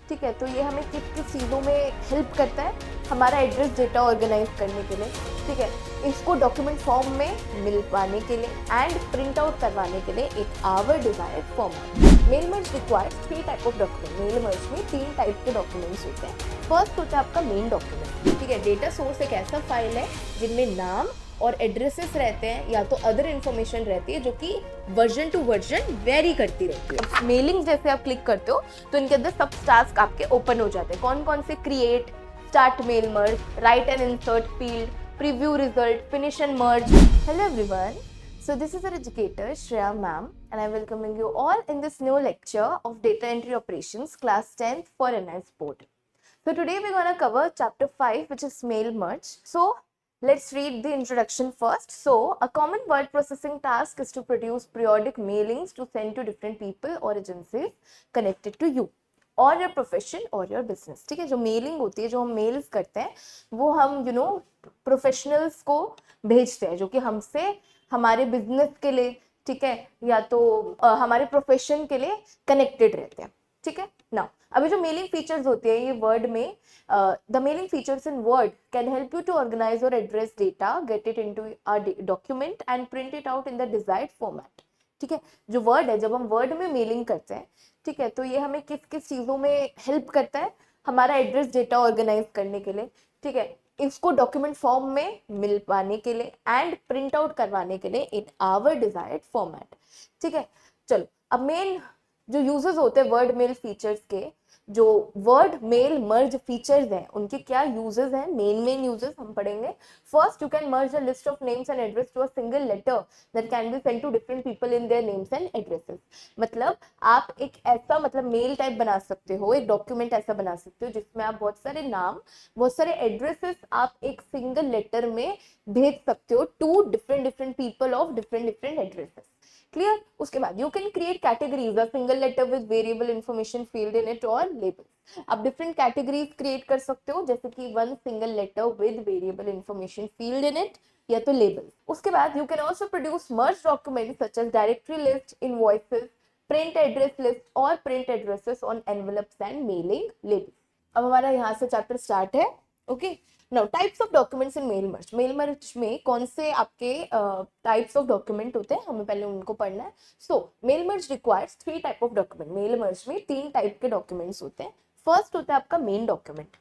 ठीक है, तो ये हमें किस किस चीज़ों में हेल्प करता है, हमारा एड्रेस डेटा ऑर्गेनाइज करने के लिए, ठीक है, इसको डॉक्यूमेंट फॉर्म में मिल पाने के लिए एंड प्रिंट आउट करवाने के लिए एक our desired format. Mail merge requires 3 type of document. Mail merge में 3 टाइप के डॉक्यूमेंट्स होते हैं। फर्स्ट होता है आपका मेन डॉक्यूमेंट, ठीक है, डेटा सोर्स एक ऐसा फाइल है जिनमें नाम और एड्रेसेस रहते हैं या तो अदर इन्फॉर्मेशन रहती है जो कि वर्जन टू वर्जन वेरी करती रहती है। मेलिंग जैसे आप क्लिक करते हो तो इनके अंदर सब टास्क आपके ओपन हो जाते हैं। कौन कौन से? Create, start mail merge, write and insert field, preview result, finish and merge. Hello everyone, so this is our educator Shreya ma'am and I welcoming you all in this new lecture of data entry operations class 10th for NIS board. So today we're going to cover chapter 5 which is mail merge. So let's read the introduction first. So a common word processing task is to produce periodic mailings to send to different people or agencies connected to you or your profession or your business. ठीक है, जो mailing होती है, जो हम mails करते हैं वो हम प्रोफेशनल्स को भेजते हैं जो कि हमसे हमारे बिजनेस के लिए, ठीक है, या तो हमारे प्रोफेशन के लिए कनेक्टेड रहते हैं। ठीक है, नाउ अभी जो मेलिंग फीचर्स होती है ये वर्ड में, the mailing features in Word can help you to organise your address data, get it into a document and print it out in the desired format. ठीक है, जो वर्ड है, जब हम वर्ड में मेलिंग करते हैं, ठीक है, तो ये हमें किस किस चीज़ों में हेल्प करता है, हमारा एड्रेस डेटा ऑर्गेनाइज करने के लिए, ठीक है, इसको डॉक्यूमेंट फॉर्म में मिल पाने के लिए एंड प्रिंट आउट करवाने के लिए इन आवर डिजायर्ड फॉर्मेट। ठीक है, चलो अब मेन जो यूजेस होते हैं वर्ड मेल फीचर्स के, जो वर्ड मेल मर्ज फीचर्स हैं उनके क्या यूजेस हैं, मेन यूजेस हम पढ़ेंगे। First, you can merge a list of names and address to a single letter that can be sent to different people in their names and addresses. मतलब आप एक ऐसा मेल टाइप बना सकते हो, एक डॉक्यूमेंट ऐसा बना सकते हो जिसमें आप बहुत सारे नाम, बहुत सारे एड्रेसेस आप एक सिंगल लेटर में भेज सकते हो to different people of different addresses. Clear? उसके बाद you can create categories, a single letter with variable information field in it और लेबल। आप डिफरेंट कैटेगरीज क्रिएट कर सकते हो जैसे कि one single letter with variable information field in it या तो लेबल। उसके बाद you can also produce merge document such as directory list, invoices, print address list और print addresses on envelopes and mailing label. अब हमारा यहाँ से chapter start है। Okay, now types of documents in mail merge. Mail merge में कौन से आपके टाइप्स ऑफ डॉक्यूमेंट होते हैं, हमें पहले उनको पढ़ना है। So mail merge requires 3 type of document. Mail merge में 3 टाइप के डॉक्यूमेंट्स होते हैं। फर्स्ट होता है आपका main document.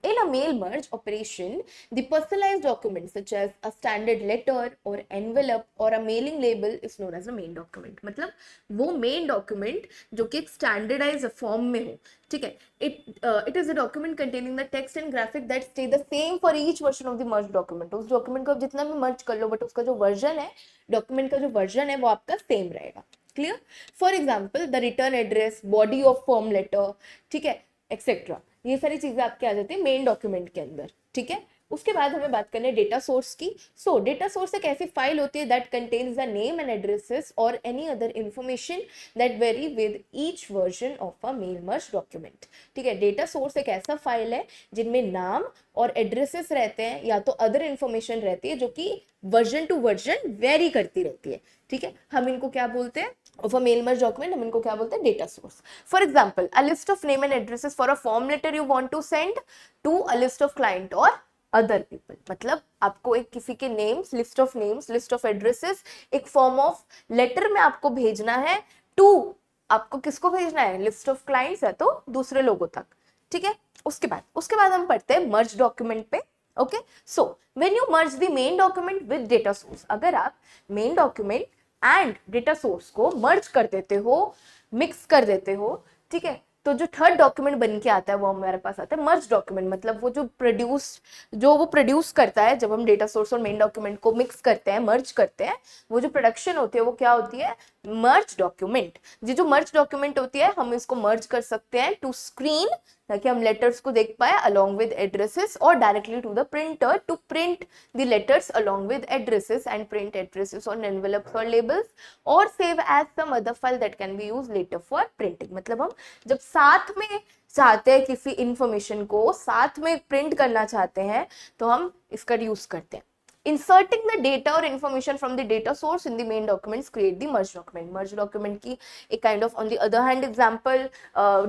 In a mail merge operation the personalised document such as a standard letter और एनवेलप और a mailing label is known as a main document. मतलब वो मेन डॉक्यूमेंट जो कि एक स्टैंडर्डाइज फॉर्म में हो, ठीक है, it is a document containing the text and graphic that stay the same for each version of the merged document। उस डॉक्यूमेंट को आप जितना भी मर्ज कर लो बट उसका जो वर्जन है, डॉक्यूमेंट का जो वर्जन है वो आपका सेम रहेगा। Clear? For example the return address, body of form letter, ठीक है, एक्सेट्रा, ये सारी चीजें आपके आ जाती है मेन डॉक्यूमेंट के अंदर। ठीक है, उसके बाद हमें बात करनी है डेटा सोर्स की। सो डेटा सोर्स एक ऐसी फाइल होती है that contains the name and addresses और any other information that vary with each version of a mail merge document. ठीक है, डेटा सोर्स एक ऐसा फाइल है जिनमें नाम और एड्रेसेस रहते हैं या तो अदर इंफॉर्मेशन रहती है जो कि वर्जन टू वर्जन वेरी करती रहती है। ठीक है, हम इनको क्या बोलते हैं, of a mail merge document, हम इनको क्या बोलते हैं, data source. For example a list of name and addresses for a form letter you want to send to a list of client और अदर पीपल। मतलब आपको एक किसी के names, list of names, list of addresses एक form of letter में आपको भेजना है टू, आपको किसको भेजना है, लिस्ट ऑफ क्लाइंट्स है तो दूसरे लोगों तक। ठीक है, उसके बाद हम पढ़ते हैं मर्ज डॉक्यूमेंट पे। Okay, so when you merge the main document with data source, अगर आप main document and data source को मर्ज कर देते हो, मिक्स कर देते हो, ठीक है, तो जो थर्ड डॉक्यूमेंट बन के आता है वो हमारे पास आता है मर्ज डॉक्यूमेंट। मतलब वो जो प्रोड्यूस करता है, जब हम डेटा सोर्स और मेन डॉक्यूमेंट को मिक्स करते हैं, मर्ज करते हैं, वो जो प्रोडक्शन होती है वो क्या होती है, मर्ज डॉक्यूमेंट। ये जो मर्ज डॉक्यूमेंट होती है हम इसको मर्ज कर सकते हैं टू स्क्रीन, ताकि हम लेटर्स को देख पाए अलोंग विद एड्रेसेस, और directly to the printer to print the letters along with addresses and print addresses on envelopes और लेबल्स और save as some other file that can be used later for printing. मतलब हम जब साथ में चाहते हैं किसी इंफॉर्मेशन को साथ में प्रिंट करना चाहते हैं तो हम इसका यूज करते हैं। Inserting the data or information from the data source in the main documents create the merge document. Merge document की एक kind of on the other hand example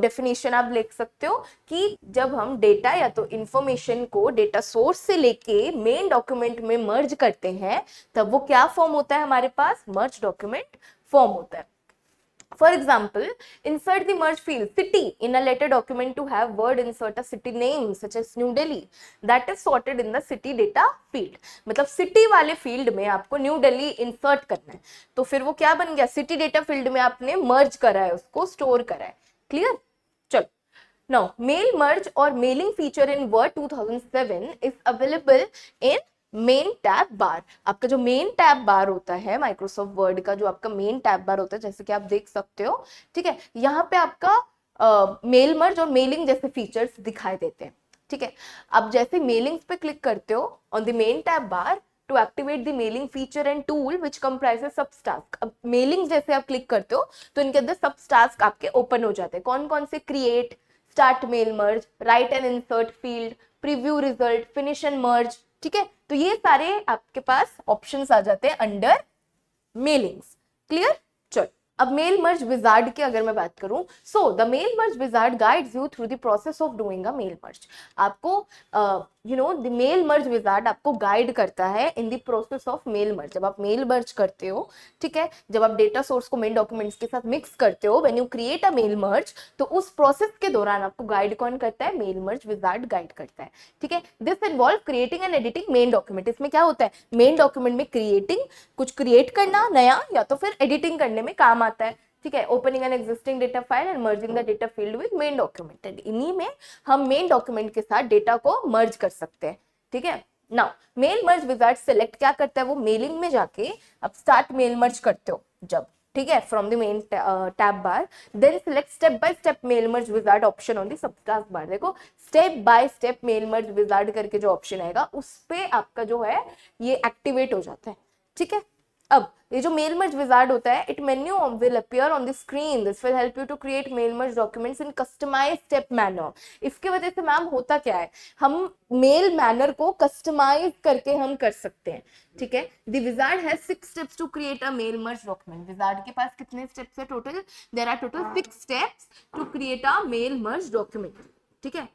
definition आप लिख सकते हो कि जब हम data या तो information को data source से लेके main document में merge करते हैं तब वो क्या form होता है हमारे पास, merge document form होता है. For example, insert the merge field city in a letter document to have word insert a city name such as New Delhi that is sorted in the city data field. मतलब city वाले field में आपको New Delhi insert करना है तो फिर वो क्या बन गया, city data field में आपने merge करा है, उसको store करा है. Clear? चलो. Now, mail merge or mailing feature in Word 2007 is available in main tab bar. आपका जो मेन टैब बार होता है माइक्रोसॉफ्ट वर्ड का, जो आपका मेन टैब बार होता है, जैसे कि आप देख सकते हो, ठीक है, यहाँ पे आपका मेल मर्ज और मेलिंग जैसे फीचर्स दिखाई देते हैं. ठीक है, आप जैसे मेलिंग्स पे क्लिक करते हो on the main tab bar to activate the mailing feature and tool which comprises subtask. अब मेलिंग जैसे आप क्लिक करते हो तो इनके अंदर सब टास्क आपके ओपन हो जाते हैं. कौन कौन से, create, start mail merge, write and insert field, preview result, finish and merge. ठीक है, तो ये सारे आपके पास ऑप्शंस आ जाते हैं अंडर मेलिंग्स. क्लियर? चलो, अब मेल मर्ज विजार्ड की अगर मैं बात करूं, so the mail merge wizard guides you through the process of doing a mail merge. आपको द मेल मर्ज विजार्ड आपको गाइड करता है in the process of mail merge. जब आप मेल मर्ज करते हो, ठीक है, जब आप डेटा सोर्स को मेन डॉक्यूमेंट्स के साथ मिक्स करते हो, when you create a mail merge, तो उस प्रोसेस के दौरान आपको गाइड कौन करता है, मेल मर्ज विजार्ड गाइड करता है. ठीक है, this involve creating and editing main document. इसमें क्या होता है, मेन डॉक्यूमेंट में क्रिएटिंग, कुछ क्रिएट करना नया, या तो फिर एडिटिंग करने में काम आता है. ठीक है, opening an existing data file and merging the data field with main document. And इन्हीं में हम मेन डॉक्यूमेंट के साथ डेटा को मर्ज कर सकते हैं. ठीक है, now mail merge wizard select क्या करता है, वो मेलिंग में जाके अब स्टार्ट मेल मर्ज करते हो जब, ठीक है, from the main tab bar, then select step by step mail merge wizard option on the sub task bar. देखो, step by step mail merge wizard करके जो ऑप्शन आएगा उस पे आपका जो है ये एक्टिवेट हो जाता है. ठीक है, अब ये जो मेल मर्ज विजार्ड होता है, it menu will appear on the screen. This will help you to create mail merge documents in customise step manner. इसके वजह से मैम होता क्या है, हम मेल मैनर को कस्टमाइज करके हम कर सकते हैं. ठीक है, the wizard has 6 steps to create a mail merge document. Wizard के पास कितने स्टेप्स है total, there are total 6 steps to create a mail merge document. ठीक है,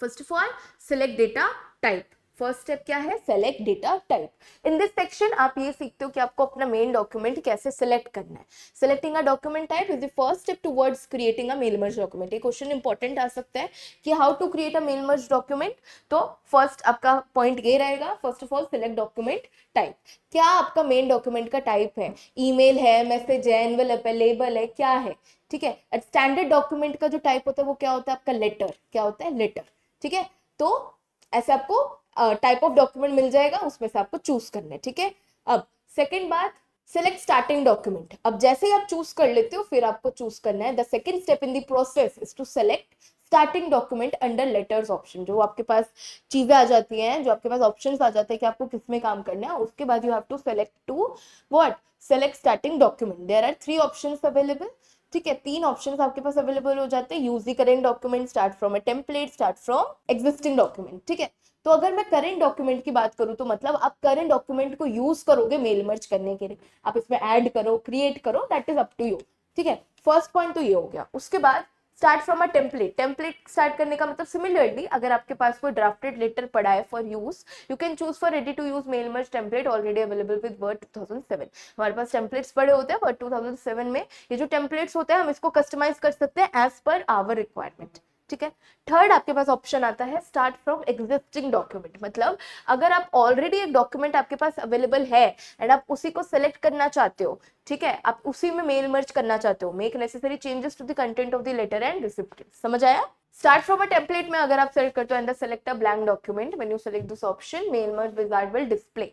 first of all select data type. First step क्या है, select data type. In this section आप ये सीखते हो कि आपको अपना मेन डॉक्यूमेंट कैसे सिलेक्ट करना है. Selecting a document type is the first step towards creating a mail merge document. ये क्वेश्चन इंपॉर्टेंट आ सकता है कि how to create a mail merge document. तो फर्स्ट आपका पॉइंट ये रहेगा, first of all select document type. क्या आपका मेन डॉक्यूमेंट का टाइप है, ईमेल है, मैसेज है, एनवेलप है, लेबल है, क्या है. ठीक है, स्टैंडर्ड डॉक्यूमेंट का जो टाइप होता है वो क्या होता है आपका, लेटर. क्या होता है, लेटर. ठीक है, तो ऐसे आपको टाइप ऑफ डॉक्यूमेंट मिल जाएगा, उसमें से आपको चूज करना है. ठीक है, अब सेकंड बात, सिलेक्ट स्टार्टिंग डॉक्यूमेंट. अब जैसे ही आप चूज कर लेते हो फिर आपको चूज करना है, the second step in the process is to select starting document under letters option. जो आपके पास चीजें आ जाती हैं, जो आपके पास ऑप्शंस आ जाते हैं कि आपको किस में काम करना है, उसके बाद you have to select to what, select starting document. There are 3 options available. ठीक है, 3 ऑप्शंस आपके पास अवेलेबल हो जाते हैं. Use the current document, start from a template, start from existing document. ठीक है, तो अगर मैं करेंट डॉक्यूमेंट की बात करूं तो मतलब आप करेंट डॉक्यूमेंट को यूज करोगे मेल मर्ज करने के लिए. आप इसमें ऐड करो, क्रिएट करो, that is up to you. ठीक है, फर्स्ट पॉइंट तो ये हो गया. उसके बाद start from a template. Template start करने का मतलब सिमिलरली अगर आपके पास कोई ड्राफ्टेड लेटर पड़ा है for use, you can choose for ready to use mail merge template already available with Word 2007. हमारे पास टेम्पलेट्स पड़े होते हैं वर्ड 2007 में. ये जो टेम्पलेट्स होते हैं हम इसको कस्टमाइज कर सकते हैं एज पर आवर रिक्वायरमेंट. ठीक है, थर्ड आपके पास ऑप्शन आता है स्टार्ट फ्रॉम एग्जिस्टिंग डॉक्यूमेंट. मतलब अगर आप ऑलरेडी एक डॉक्यूमेंट आपके पास अवेलेबल है एंड आप उसी को सेलेक्ट करना चाहते हो, ठीक है, आप उसी में मेल मर्ज करना चाहते हो, make necessary changes to the content of the letter and receipt. समझ आया? स्टार्ट फ्रॉम अ टेम्पलेट में अगर आप सेलेक्ट करते हो and select a blank document, when you select this option mail merge wizard will display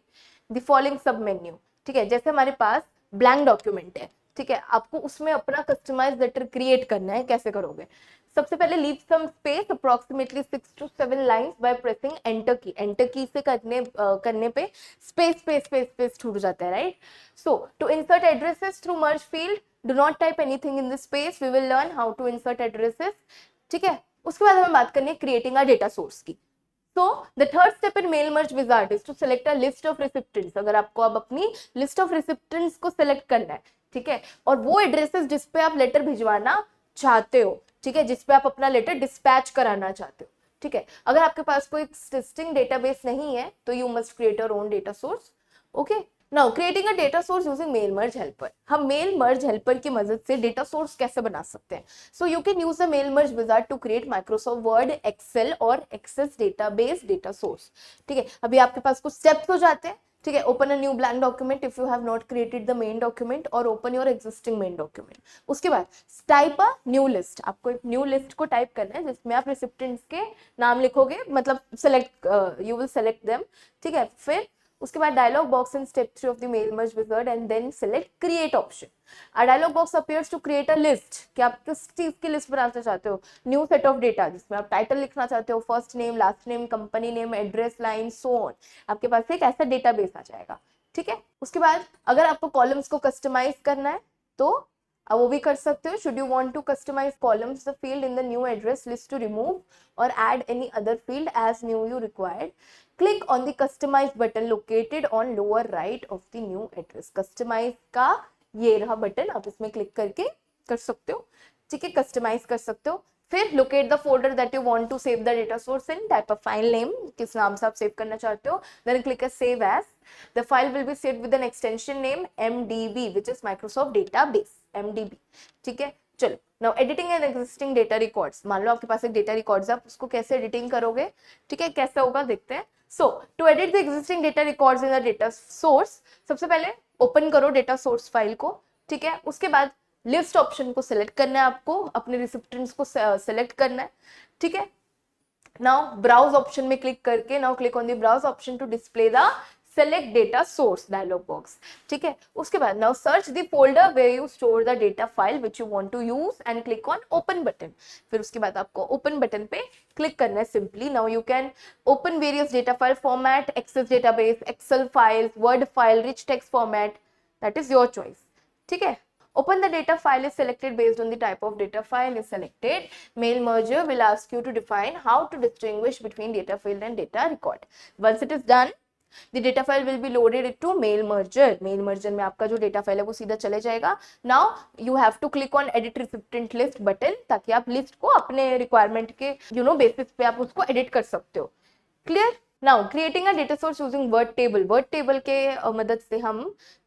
the following sub menu. ठीक है, जैसे हमारे पास ब्लैंक डॉक्यूमेंट है, ठीक है, आपको उसमें अपना कस्टमाइज लेटर क्रिएट करना है. कैसे करोगे? सबसे पहले leave some space approximately 6 to 7 lines by pressing enter key. Enter key से करने पे स्पेस छूट जाता है, right? So to insert addresses through merge field, do not type anything in this space. We will learn how to insert addresses. ठीक है, उसके बाद हमें बात करनी है क्रिएटिंग अ डेटा सोर्स की. So the third step in mail merge wizard is to select a list of recipients. अगर आपको अब अपनी list of recipients को select करना है, ठीक है, और वो एड्रेसेस जिस पे आप लेटर भिजवाना चाहते हो, ठीक है, जिस पे आप अपना लेटर डिस्पैच कराना चाहते हो, ठीक है, अगर आपके पास कोई एक्सिस्टिंग डेटाबेस नहीं है तो you must create your own data source. Okay, now creating a data source using mail merge helper. हम मेल मर्ज हेल्पर की मदद से डेटा सोर्स कैसे बना सकते हैं? So you can use the mail merge wizard to create Microsoft Word, Excel और Access database data source. ठीक है, अभी आपके पास कुछ स्टेप्स हो जाते हैं. ठीक है, open a new blank document if you have not created the main document, और open your existing main document. उसके बाद टाइप अ न्यू लिस्ट. आपको एक न्यू लिस्ट को टाइप करना है जिसमें आप रेसिपिएंट्स के नाम लिखोगे, मतलब select, you will select them. ठीक है, फिर उसके बाद dialog box in step 3 of the mail merge wizard and then select create option. A dialog box appears to create a list. कि आप किस चीज की लिस्ट बनाना चाहते हो? न्यू सेट ऑफ डेटा, जिसमें आप टाइटल लिखना चाहते हो, first name, last name, company name, address line, so on. आपके पास एक ऐसा डेटाबेस आ जाएगा. ठीक है, उसके बाद अगर आपको कॉलम्स को कस्टमाइज करना है तो अब वो भी कर सकते हो. Should you want to customise columns the field in the new address list to remove और add any other field as new you required, click on the customize button located on lower right of the new address. customize का ये रहा button, आप इसमें click करके कर सकते हो. ठीक है, कस्टमाइज कर सकते हो. फिर locate the folder that you want to save the data source in, type of file name, किस नाम से आप सेव करना चाहते हो, then click as save as. The file will be saved with an extension name MDB, which is Microsoft Database, MDB. ठीक है, चलो. Now editing and existing data records. मान लो आपके पास एक डेटा रिकॉर्ड्स है, आप उसको कैसे एडिटिंग करोगे? ठीक है, कैसे होगा देखते हैं. So to edit the existing data records in the data source, सबसे पहले ओपन करो डेटा सोर्स फाइल को. ठीक है, उसके बाद लिस्ट ऑप्शन को सिलेक्ट करना है, आपको अपने रिसिपिएंट्स को सिलेक्ट करना है. ठीक है, नाउ ब्राउज ऑप्शन में क्लिक करके now click on the browse option to display the select data source dialog box. ठीक है, उसके बाद now search the folder where you store the data file which you want to use and click on open button. फिर उसके बाद आपको open button पे click करना है simply. Now you can open various data file format, access database, excel files, word file, rich text format, that is your choice. ठीक है, open the data file is selected based on the type of data file is selected. Mail merger will ask you to define how to distinguish between data field and data record. Once it is done, the data file will be loaded into mail merger. mail merger में आपका जो data file है वो सीधा चले जाएगा. Now you have to click on edit recipient list button, ताकि आप लिस्ट को अपने requirement के basis पे आप उसको edit कर सकते हो. Clear? Now creating a data source using word table. word table के मदद से हम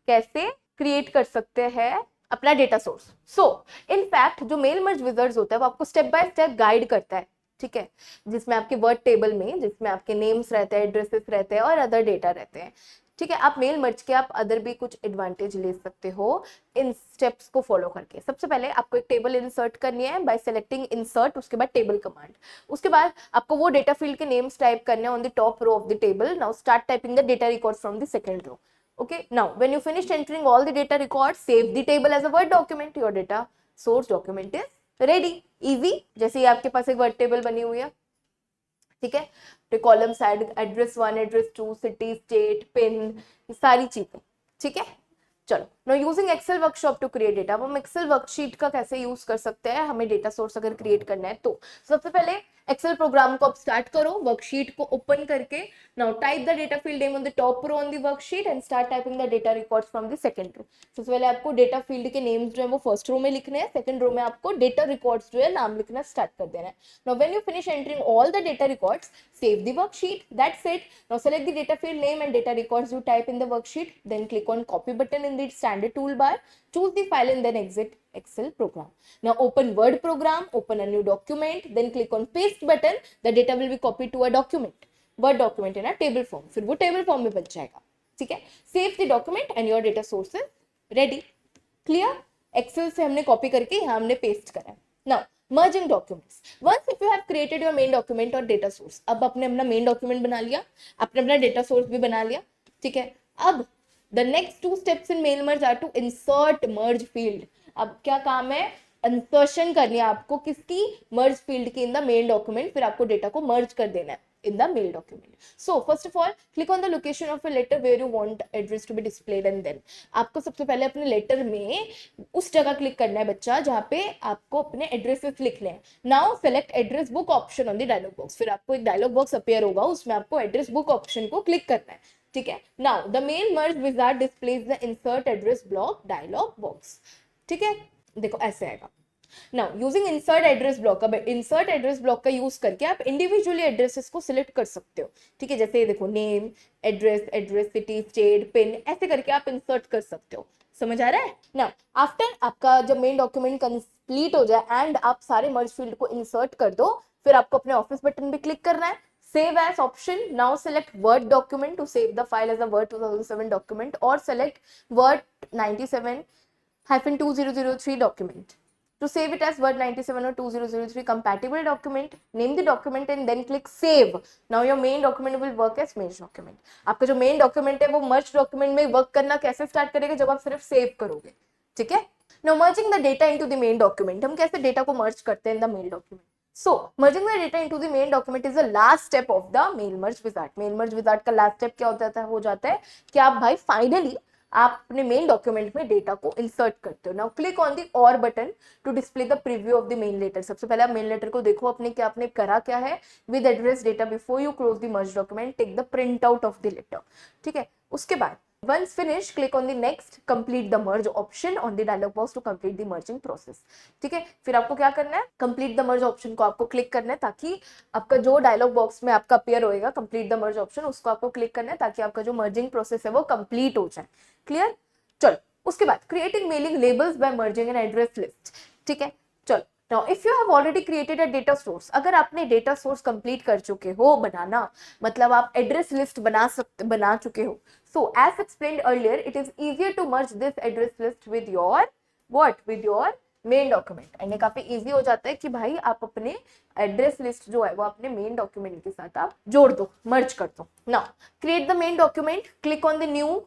कैसे create कर सकते हैं अपना data source. So in fact जो मेल मर्ज विजार्ड्स होता है वो आपको स्टेप बाय स्टेप गाइड करता है. ठीक है, जिसमें आपके वर्ड टेबल में जिसमें आपके नेम्स रहते हैं, एड्रेसेस रहते हैं और अदर डेटा रहते हैं. ठीक है, आप मेल मर्ज के आप अदर भी कुछ एडवांटेज ले सकते हो इन स्टेप्स को फॉलो करके. सबसे पहले आपको एक टेबल इंसर्ट करनी है बाय सेलेक्टिंग इंसर्ट, उसके बाद टेबल कमांड. उसके बाद आपको वो डेटा फील्ड के नेम्स टाइप करने हैं on the top row of the table. Now start typing the data record from the second row. Okay, now when you finish entering all the data records, save the table as a Word document. Your data source document is ready. Easy. जैसे ही आपके पास एक Word table बनी हुई है. ठीक है, तो columns add, address 1, address 2, city, state, pin, ये सारी चीजें. ठीक है, चलो. No using Excel workshop to create data. अब हम एक्सेल वर्कशीट का कैसे यूज कर सकते हैं हमें डेटा सोर्स अगर क्रिएट करना है तो. सबसे पहले एक्सेल प्रोग्राम को आप स्टार्ट करो, वर्कशीट को ओपन करके. Now type the data field name on the top row on the worksheet and start typing the data records from the second row. सबसे पहले आपको डेटा फील्ड के नेम्स जो है वो फर्स्ट रो में लिखने हैं, सेकंड रो में आपको डेटा रिकॉर्ड्स जो है नाम लिखना स्टार्ट कर देना है. Now when you finish entering all the data records, save the worksheet. That's it. Now select the data field name and data records you type in the worksheet, then click on copy button in the standard toolbar, choose the file and then exit Excel program. Now open Word program, open a new document, then click on paste button. The data will be copied to a document, Word document in a table form. फिर वो table form में बन जाएगा. ठीक है, save the document and your data source is ready. Clear? Excel से हमने copy करके यहाँ हमने paste करा. Now merging documents. Once if you have created your main document or data source, अब आपने अपना main document बना लिया, आपने अपना data source भी बना लिया. ठीक है, अब the next two steps in mail merge are to insert merge field. अब क्या काम है? इंसर्शन करनी है आपको किसकी? मर्ज फील्ड की इन द मेल डॉक्यूमेंट. फिर आपको डेटा को मर्ज कर देना है. in the mail document. So first of all, click on the location of a letter where you want address to be displayed and then आपको सबसे पहले अपने लेटर में उस जगह क्लिक करना है बच्चा जहाँ पे आपको अपने एड्रेसेस लिखने हैं. Now select address book option on the dialog box. फिर आपको एक डायलॉग बॉक्स अपीयर होगा, उसमें आपको एड्रेस बुक ऑप्शन को क्लिक करना है. ठीक है. Now the mail merge wizard displays the insert address block dialog box. ठीक है, देखो ऐसे आएगा. Now using insert address block, अब इंसर्ट एड्रेस ब्लॉक का यूज करके आप इंडिविजुअली एड्रेसेस को सिलेक्ट कर सकते हो. ठीक है, जैसे ये देखो name, address, address city, state, pin, ऐसे करके आप इंसर्ट कर सकते हो. समझ आ रहा है ना. आफ्टर आपका जब मेन डॉक्यूमेंट कंप्लीट हो जाए एंड आप सारे मर्ज फील्ड को इंसर्ट कर दो, फिर आपको अपने ऑफिस बटन पे क्लिक करना है. Save as option. Now select Word document to save the file as a Word 2007 document or select Word 97-2003 document. To save it as Word 97 or 2003 compatible document, name the document and then click Save. Now your main document will work as merge document. आपका जो main document है वो merge document में work करना कैसे start करेगा, जब आप सिर्फ save करोगे. ठीक है. Now merging the data into the main document. हम कैसे data को merge करते हैं in the main document. So merging the data into the main document is the last step of the mail merge wizard. Mail merge wizard का last step क्या हो जाता है कि आप भाई finally आप अपने मेन डॉक्यूमेंट में डेटा को इंसर्ट करते हो. Now click on the or button to display the preview of the main letter. सबसे पहले आप मेन लेटर को देखो अपने क्या आपने करा क्या है with address data. Before you close the merge document take the print out of the letter. ठीक है. उसके बाद once finished click on the next complete the merge option on the dialog box to complete the merging process. ठीक है. फिर आपको क्या करना है, complete the merge option को आपको क्लिक करना है ताकि आपका जो डायलॉग बॉक्स में आपका अपीयर होएगा complete the merge option, उसको आपको क्लिक करना है ताकि आपका जो मर्जिंग प्रोसेस है वो कंप्लीट हो जाए. क्लियर. चलो उसके बाद creating mailing labels by merging an address list. ठीक है. चलो Now, if you have already created a data source, अगर आपने data source complete कर चुके हो बनाना, मतलब आप address list बना चुके हो. So, as explained earlier, it is easier to merge this address list with your what? With your main document. And ये काफी easy हो जाता है कि भाई आप अपने address list जो है वो अपने main document के साथ आप जोड़ दो, merge कर दो. Now, create the main document. Click on the new.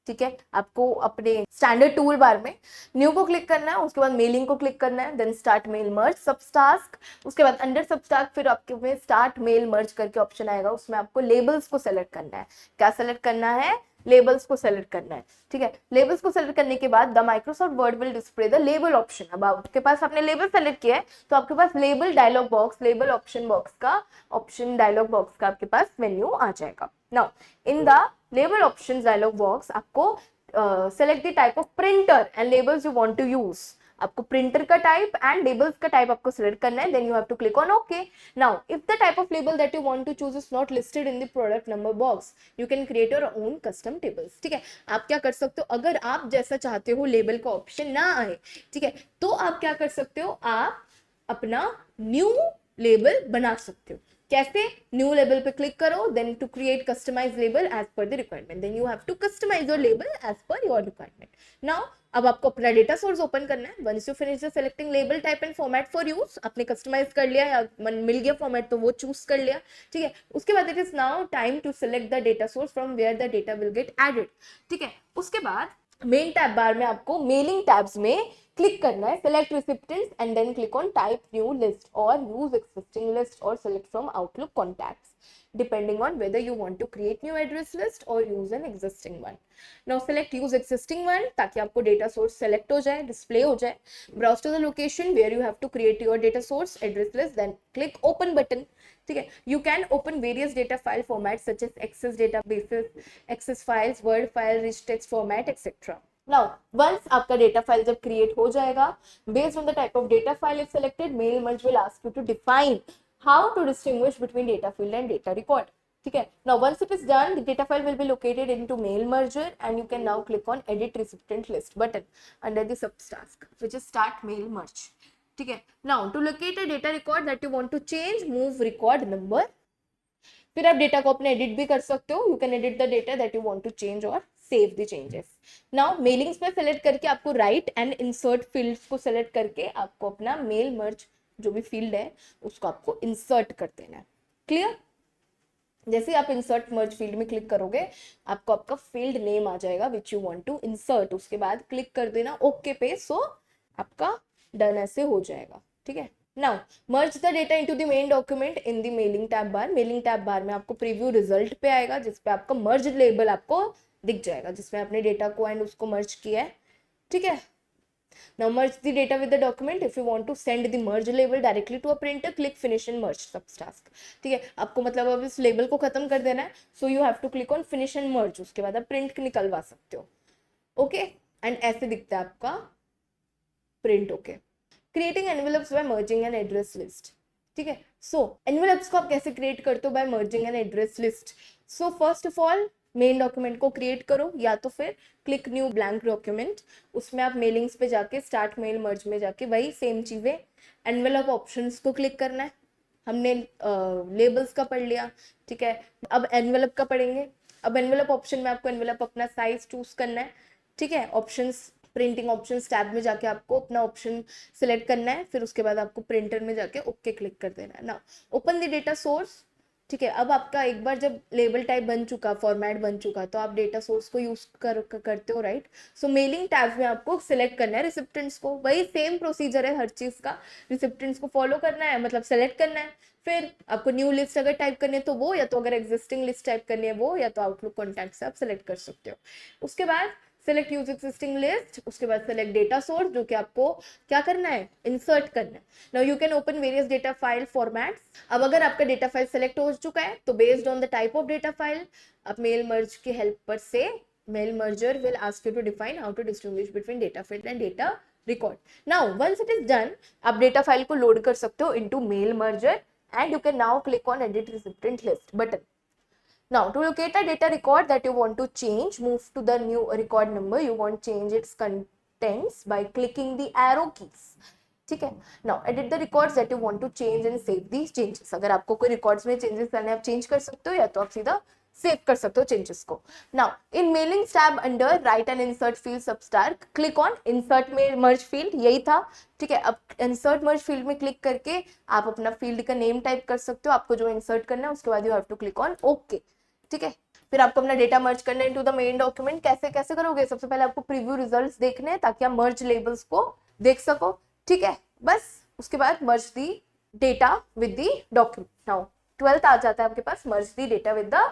ठीक है. आपको अपने स्टैंडर्ड टूल बार में न्यू को क्लिक करना है, उसके बाद मेलिंग को क्लिक करना है, then start mail merge subtask. उसके बाद अंडर सबटास्क फिर आपके में स्टार्ट मेल मर्ज करके ऑप्शन आएगा, उसमें आपको लेबल्स को सेलेक्ट करना है. क्या सेलेक्ट करना है, लेबल्स को सेलेक्ट करना है. ठीक है. लेबल्स को सेलेक्ट करने के बाद the Microsoft word will display the label option. अब आपके पास आपने लेबल सेलेक्ट किया है तो आपके पास label dialog box, label option box का ऑप्शन डायलॉग बॉक्स का आपके पास मेन्यू आ जाएगा. Now in the label options dialog box आपको select the type of printer and labels you want to use. आपको प्रिंटर का टाइप एंड लेबल्स का टाइप आपको सिलेक्ट करना है. Then you have to click on okay. Now if the type of label that you want to choose is not listed in the product number box, you can create your own custom tables. ठीक है. आप क्या कर सकते हो, अगर आप जैसा चाहते हो लेबल का ऑप्शन ना आए, ठीक है, तो आप क्या कर सकते हो, आप अपना न्यू लेबल बना सकते हो. कैसे, न्यू लेबल पे क्लिक करो, then to create customize label as per the requirement, then you have to customize your label as per your requirement. Now अब आपको अपना डेटा सोर्स ओपन करना है. Once you finish the selecting label type and format for use, आपने customize कर लिया या मिल गया फॉर्मेट तो वो चूज कर लिया. ठीक है. उसके बाद it is now time to select the data source from where the data will get added. ठीक है. उसके बाद मेन टैब बार में आपको मेलिंग टैब्स में क्लिक करना है, select recipients and then click on type new list or use existing list or select from Outlook contacts depending on whether you want to create new address list or use an existing one. Now select use existing one ताकि आपको data source select हो जाए, display हो जाए. Browse to the location where you have to create your data source address list, then click open button. ठीक है. You can open various data file formats such as Access databases, Access files, Word file, rich text format, etc. Now, once आपका data file जब create हो जाएगा, based on the type of data file is selected, mail merge will ask you to define how to distinguish between data field and data record. ठीक है. Now, once it is done, the data file will be located into mail merger and you can now click on edit recipient list button under the subtask, which is start mail merge. ठीक है. Now, to locate a data record that you want to change, move record number. फिर आप data को अपने edit भी कर सकते हो. You can edit the data that you want to change और save the changes. Now mailings पे सेलेक्ट करके आपको राइट एंड इंसर्ट फील्ड्स को सेलेक्ट करके आपको अपना मेल मर्ज जो भी फील्ड है उसको आपको इंसर्ट कर देना है. क्लियर. जैसे आप इंसर्ट मर्ज फील्ड में क्लिक करोगे आपको आपका फील्ड नेम आ जाएगा which you want to insert. उसके बाद क्लिक कर देना ओके पे. सो आपका डन ऐसे हो जाएगा. ठीक है. Now merge the data into the main document in the mailing tab bar. Mailing tab bar में आपको प्रीव्यू रिजल्ट पे आएगा, जिसपे आपका मर्ज लेबल आपको दिख जाएगा, जिसमें आपने डेटा को एंड उसको मर्ज किया है, ठीक है। Now merge the data with the document. If you want to send the merge label directly to a printer, click finish and merge subtask. ठीक है, आपको मतलब अब इस लेबल को खत्म कर देना है, so you have to click on finish and merge. उसके बाद आप प्रिंट निकलवा सकते हो, ओके। एंड ऐसे दिखता है आपका print, okay. Creating envelopes by merging an address list, ठीक है। सो एनवेलप्स को आप कैसे क्रिएट करते हो? By merging an address list. So first of all main document को क्रिएट करो, या तो फिर क्लिक न्यू ब्लैंक डॉक्यूमेंट, उसमें आप मेलिंग्स पे जाके स्टार्ट मेल मर्ज में जाके वही सेम चीज़ें, एनवेलप ऑप्शंस को क्लिक करना है। हमने लेबल्स का पढ़ लिया, ठीक है। अब एनवेलप का पढ़ेंगे। अब एनवेलप ऑप्शन में आपको एनवेलप अपना साइज चूज करना है, ठीक है। ऑप्शंस, प्रिंटिंग ऑप्शंस टैब में जाके आपको अपना ऑप्शन सिलेक्ट करना है, फिर उसके बाद आपको प्रिंटर में जाके ओके क्लिक कर देना है ना। ओपन द डेटा सोर्स, ठीक है। अब आपका एक बार जब लेबल टाइप बन चुका, फॉर्मेट बन चुका, तो आप डेटा सोर्स को यूज करते हो, राइट। सो मेलिंग टैब में आपको सिलेक्ट करना है रिसिप्टेंट्स को, वही सेम प्रोसीजर है हर चीज का। रिसिप्टेंट्स को फॉलो करना है, मतलब सेलेक्ट करना है। फिर आपको न्यू लिस्ट अगर टाइप करनी है तो वो, या तो अगर एग्जिस्टिंग लिस्ट टाइप करनी है वो, या तो आउटलुक कॉन्टैक्ट से आप सेलेक्ट कर सकते हो। उसके बाद सेलेक्ट यूज एक्सिस्टिंग लिस्ट, उसके बाद सेलेक्ट डेटा सोर्स, जो कि आपको क्या करना है, इंसर्ट करना है। Now you can open various data file formats. अब अगर आपका डेटा फाइल सेलेक्ट हो चुका है तो based on the type of data file आप मेल मर्ज की हेल्प पर से mail merger will ask you to define how to distinguish between data field and data record. Now once it is done, आप data file को load कर सकते हो into mail merger and you can now click on edit recipient list button. Now to locate a data record that you want to change, move to the new record number. You want change its contents by clicking the arrow keys, ठीक है। Now edit the records that you want to change and save these changes. अगर आपको कोई records में changes करने आप change कर सकते हो, या तो आप सीधा सेव कर सकते हो चेंजेस को। Now in mailings tab under right and insert field subtask, click on insert में मर्ज फील्ड, यही था, ठीक है। अब इंसर्ट मर्ज फील्ड में क्लिक करके आप अपना फील्ड का नेम टाइप कर सकते हो, आपको जो इंसर्ट करना है। उसके बाद you have to click on okay, ठीक है। फिर आपको अपना डेटा मर्ज करना है इनटू द मेन डॉक्यूमेंट। कैसे कैसे करोगे? सबसे पहले आपको प्रीव्यू रिजल्ट्स देखने हैं ताकि आप मर्ज लेबल्स को देख सको, ठीक है। बस उसके बाद merge the data with the document. Now 12th आ जाता है आपके पास, merge the data with the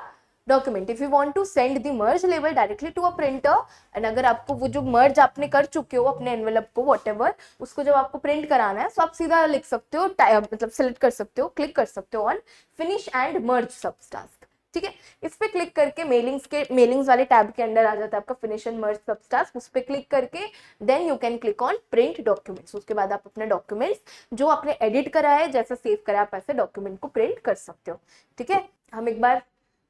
document. If you want to send the merge label directly to a printer, and अगर आपको वो जो मर्ज आपने कर चुके हो अपने एनवेलप को व्हाटएवर, उसको जब आपको प्रिंट कराना है तो आप सीधा लिख सकते हो, मतलब सेलेक्ट कर सकते हो, क्लिक कर सकते हो on finish and merge subtask, ठीक है। इस पे क्लिक करके मेलिंग्स वाले टैब के अंदर आ जाता है आपका फिनिश एंड मर्ज सबटास्क। उस पे क्लिक करके then you can click on print documents. उसके बाद आप अपने डॉक्यूमेंट्स जो आपने एडिट करा है, जैसा सेव करा है, आप ऐसे डॉक्यूमेंट को प्रिंट कर सकते हो, ठीक है। हम एक बार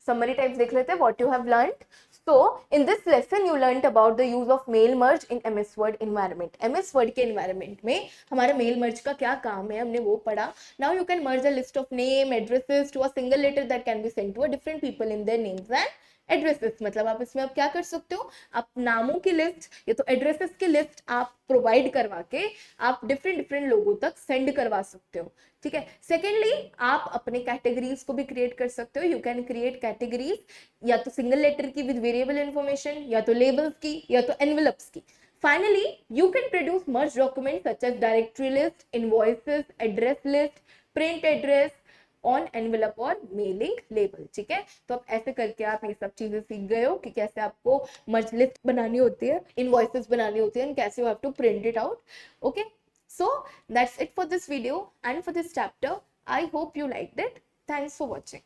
summary types देख लेते हैं, what you have learned. So in this lesson you learned about the use of mail merge in MS Word environment. MS Word के environment में हमारा mail merge का क्या काम है हमने वो पढ़ा. Now you can merge a list of name addresses to a single letter that can be sent to a different people in their names and addresses. मतलब आप इसमें आप क्या कर सकते हो, आप नामों की लिस्ट या तो एड्रेसेस की लिस्ट आप प्रोवाइड करवा के आप डिफरेंट लोगों तक सेंड करवा सकते हो, ठीक है। सेकेंडली आप अपने कैटेगरीज को भी क्रिएट कर सकते हो। यू कैन क्रिएट कैटेगरीज या तो सिंगल लेटर की विद वेरिएबल इन्फॉर्मेशन, या तो लेबल्स की, या तो एनवेलप्स की। Finally, you can produce merged documents such as directory list, invoices, address list, print address on envelope और मेलिंग लेबल, ठीक है। तो अब ऐसे करके आप ये सब चीजें सीख गए हो कि कैसे आपको मर्ज लिस्ट बनानी होती है, इनवॉइसेस बनानी होती है, एंड कैसे you have to print it out, okay. So that's it for this video and for this chapter. I hope you liked it. Thanks for watching.